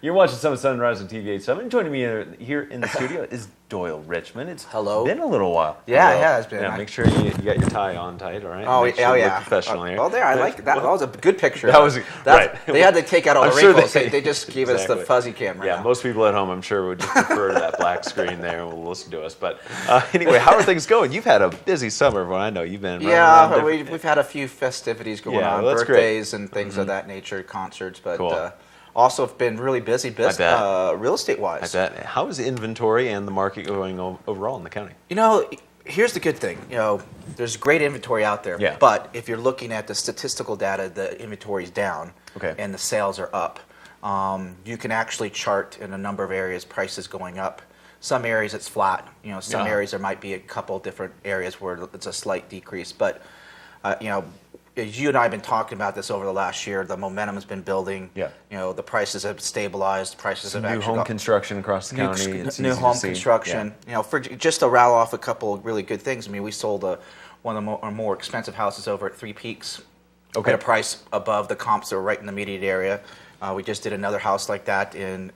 You're watching Summit Sunrise on TV 87. Joining me here in the studio is Doyle Richmond. It's Hello. been a little while. Yeah, Hello. it has been. Yeah, make sure you got your tie on tight, all right? Oh, make sure you yeah. look professional here. Oh, there, I like that. That was a good picture. That was right. They had to take out all the I'm sure wrinkles. They just gave us the exactly. fuzzy camera. Yeah, now. most people at home, I'm sure, would just prefer to that black screen there and will listen to us. But anyway, how are things going? You've had a busy summer, from what I know. You've been Yeah, we've had a few festivities going on, well, that's birthdays great. and things of that nature, concerts, but Cool. also have been really busy real estate-wise. I bet. How is inventory and the market going overall in the county? You know, here's the good thing. You know, there's great inventory out there, Yeah. but if you're looking at the statistical data, the inventory is down Okay. and the sales are up. You can actually chart in a number of areas prices going up. Some areas it's flat. You know, some Yeah. areas there might be a couple different areas where it's a slight decrease. But you know, as you and I have been talking about this over the last year, the momentum has been building. Yeah. You know, the prices have stabilized. Prices have New actually home got construction across the county. It's new easy to home see. construction. You know, for just to rattle off a couple of really good things. I mean, we sold one of the more expensive houses over at Three Peaks. Okay. At a price above the comps that were right in the immediate area. We just did another house like that in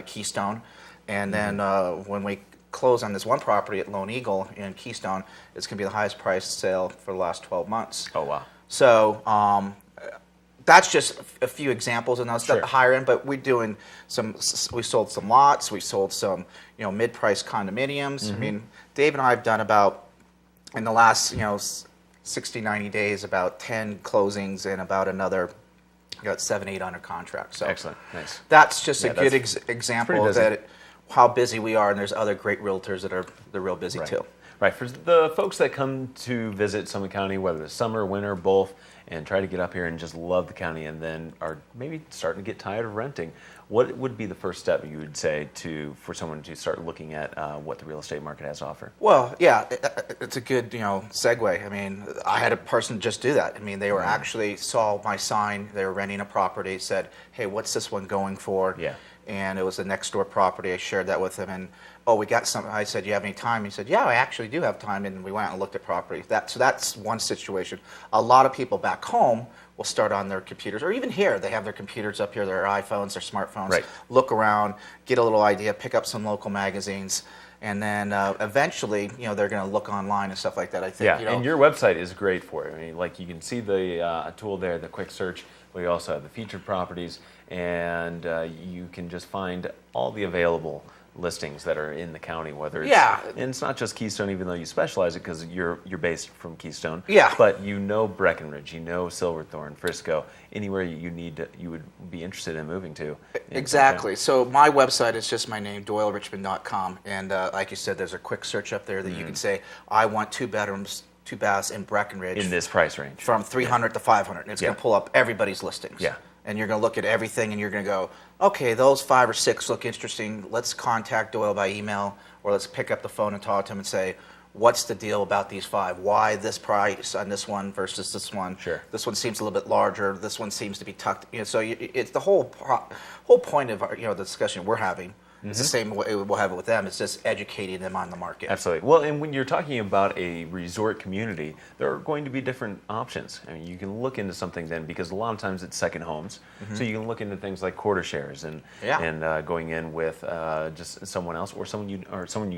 Keystone, and then when we close on this one property at Lone Eagle in Keystone, it's going to be the highest priced sale for the last 12 months. Oh, wow. So that's just a few examples, and that's Sure. the higher end. But we're doing we sold some lots, we sold some mid-price condominiums. I mean, Dave and I have done about in the last 60, 90 days about 10 closings and about another. Got 7, 8 under contract. So Excellent. Nice. that's just Yeah, a good that's example pretty of busy. how busy we are, and there's other great realtors that are real busy Right. too. Right. For the folks that come to visit Summit County, whether it's summer, winter, both, and try to get up here and just love the county and then are maybe starting to get tired of renting, what would be the first step you would say for someone to start looking at what the real estate market has to offer? Well, yeah, it's a good segue. I mean, I had a person just do that. I mean, they were actually saw my sign. They were renting a property. Said, "Hey, what's this one going for?" Yeah. And it was a next door property. I shared that with him, and we got some. I said, "You have any time?" He said, "Yeah, I actually do have time." And we went out and looked at property. So that's one situation. A lot of people back home will start on their computers, or even here, they have their computers up here, their iPhones, their smartphones. Right. Look around, get a little idea, pick up some local magazines. And then eventually, they're going to look online and stuff like that. I think. Yeah, and your website is great for it. I mean, like you can see the tool there, the quick search. We also have the featured properties, and you can just find all the available listings that are in the county. Whether it's, and it's not just Keystone, even though you specialize it because you're based from Keystone. Yeah. But Breckenridge, Silverthorne, Frisco, anywhere you would be interested in moving to. Exactly. So my website is just my name, DoyleRichmond.com, and like you said, there's a quick search up there that you can say, I want 2 bedrooms, 2 baths in Breckenridge In this price range. from 300 to 500. And it's going to pull up everybody's listings. Yeah. And you're going to look at everything, and you're going to go, okay, those 5 or 6 look interesting. Let's contact Doyle by email, or let's pick up the phone and talk to him and say, what's the deal about these 5? Why this price on this one versus this one? Sure. This one seems a little bit larger. This one seems to be tucked. So it's the whole point of the discussion we're having. It's the same way we'll have it with them. It's just educating them on the market. Absolutely. Well, and when you're talking about a resort community, there are going to be different options. I mean, you can look into something then, because a lot of times it's second homes. So you can look into things like quarter shares and going in with just someone else or someone you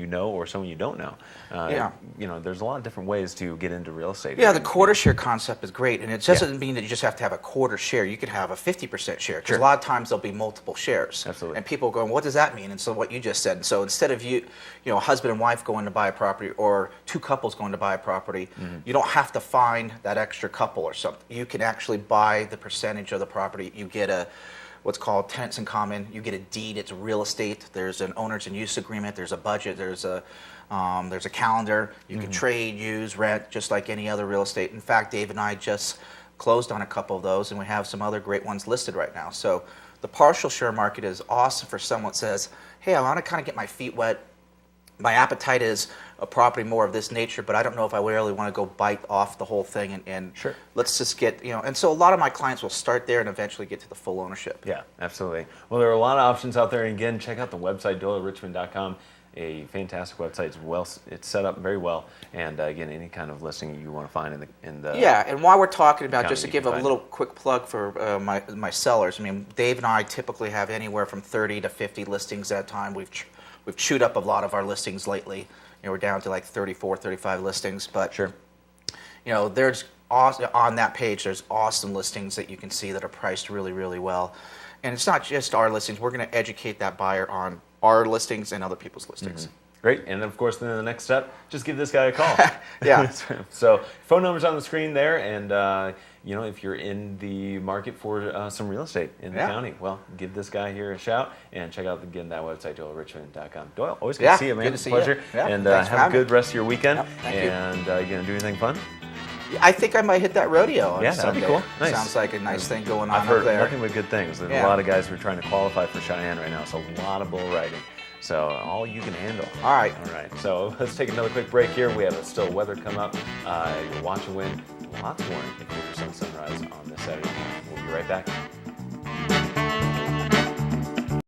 know or someone you don't know. There's a lot of different ways to get into real estate. Yeah, the quarter share concept is great, and it doesn't mean that you just have to have a quarter share. You could have a 50% share, because a lot of times there'll be multiple shares. Absolutely. And people are going, what does that mean? And so what you just said. So instead of husband and wife going to buy a property, or 2 couples going to buy a property, you don't have to find that extra couple or something. You can actually buy the percentage of the property. You get what's called tenants in common. You get a deed. It's real estate. There's an owners and use agreement. There's a budget. There's a calendar. You can trade, use, rent, just like any other real estate. In fact, Dave and I just closed on a couple of those, and we have some other great ones listed right now. So the partial share market is awesome for someone that says, hey, I want to kind of get my feet wet. My appetite is a property more of this nature, but I don't know if I really want to go bite off the whole thing and Sure. let's just get, and so a lot of my clients will start there and eventually get to the full ownership. Yeah, absolutely. Well, there are a lot of options out there. And again, check out the website, DoyleRichmond.com. a fantastic website. It's set up very well, and again, any kind of listing you want to find in the yeah. And while we're talking about, county, just to you give can a find little quick plug for my sellers. I mean, Dave and I typically have anywhere from 30 to 50 listings at a time. We've chewed up a lot of our listings lately. You know, we're down to like 34, 35 listings, but Sure. you know, there's on that page, there's awesome listings that you can see that are priced really, really well. And it's not just our listings. We're going to educate that buyer on our listings and other people's listings. Great, and then of course, then the next step, just give this guy a call. Yeah. So phone number's on the screen there, and you know, if you're in the market for some real estate in the county, well, give this guy here a shout and check out again that website, DoyleRichmond.com. Doyle, always good to see you, man. Good to see Pleasure. you. Yeah, and thanks for have a having good rest of your weekend. Yep, thank you. And you gonna do anything fun? I think I might hit that rodeo on Yeah, that'd be Sunday. cool. Nice. Sounds like a nice thing going on I've heard up there. nothing but good things. There's a lot of guys who are trying to qualify for Cheyenne right now, so a lot of bull riding. So all you can handle. All right. All right. So let's take another quick break here. We have a still weather come up. Your watch and win. Lots more if you're some sunrise on this Saturday morning. We'll be right back.